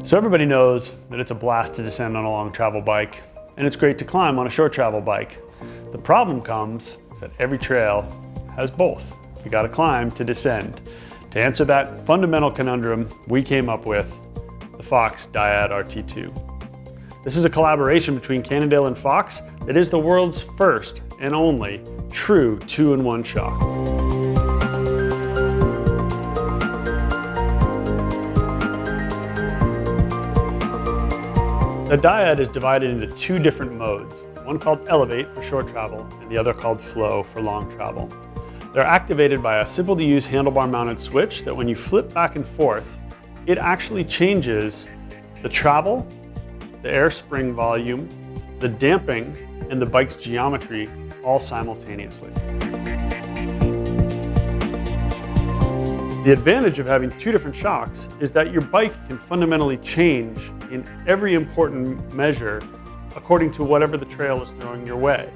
So everybody knows that it's a blast to descend on a long travel bike, and it's great to climb on a short travel bike. The problem comes is that every trail has both. You gotta climb to descend. To answer that fundamental conundrum, we came up with the Fox DYAD RT2. This is a collaboration between Cannondale and Fox that is the world's first and only true 2-in-1 shock. The DYAD is divided into two different modes, one called Elevate for short travel and the other called Flow for long travel. They're activated by a simple to use handlebar mounted switch that when you flip back and forth, it actually changes the travel, the air spring volume, the damping, and the bike's geometry all simultaneously. The advantage of having two different shocks is that your bike can fundamentally change in every important measure according to whatever the trail is throwing your way.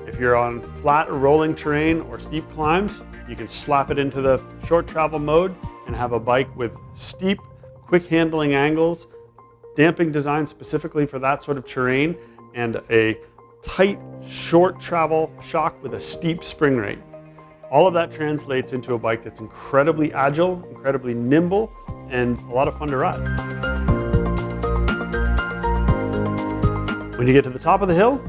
If you're on flat or rolling terrain or steep climbs, you can slap it into the short travel mode and have a bike with steep, quick handling angles, damping designed specifically for that sort of terrain, and a tight, short travel shock with a steep spring rate. All of that translates into a bike that's incredibly agile, incredibly nimble, and a lot of fun to ride. When you get to the top of the hill,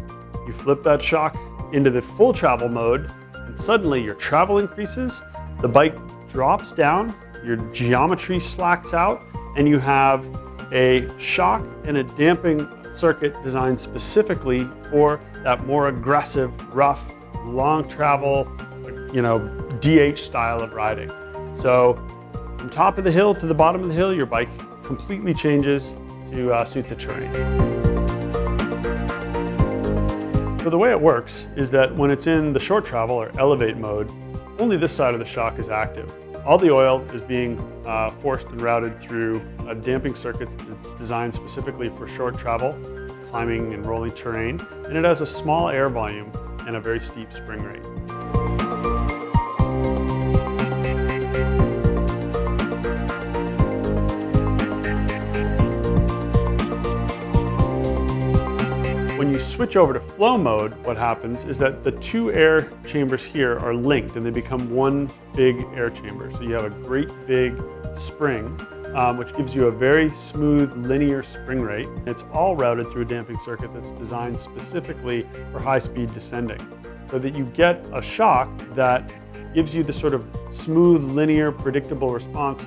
you flip that shock into the full travel mode, and suddenly your travel increases, the bike drops down, your geometry slacks out, and you have a shock and a damping circuit designed specifically for that more aggressive, rough, long travel, DH style of riding. So from top of the hill to the bottom of the hill, your bike completely changes to suit the terrain. So the way it works is that when it's in the short travel or elevate mode, only this side of the shock is active. All the oil is being forced and routed through a damping circuit that's designed specifically for short travel, climbing and rolling terrain, and it has a small air volume and a very steep spring rate. When you switch over to flow mode, what happens is that the two air chambers here are linked and they become one big air chamber. So you have a great big spring, which gives you a very smooth linear spring rate. It's all routed through a damping circuit that's designed specifically for high-speed descending, so that you get a shock that gives you the sort of smooth, linear, predictable response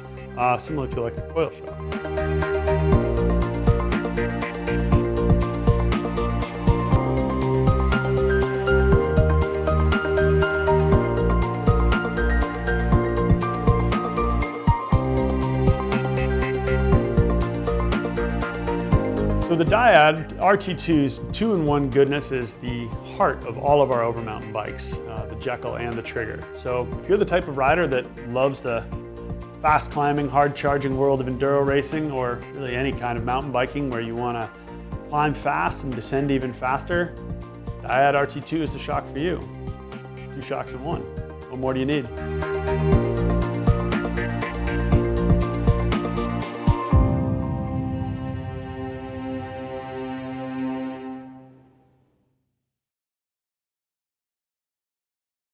similar to like a coil shock. So the DYAD RT2's 2-in-1 goodness is the heart of all of our over mountain bikes, the Jekyll and the Trigger. So if you're the type of rider that loves the fast climbing, hard charging world of enduro racing, or really any kind of mountain biking where you want to climb fast and descend even faster, DYAD RT2 is the shock for you. Two shocks in one. What more do you need?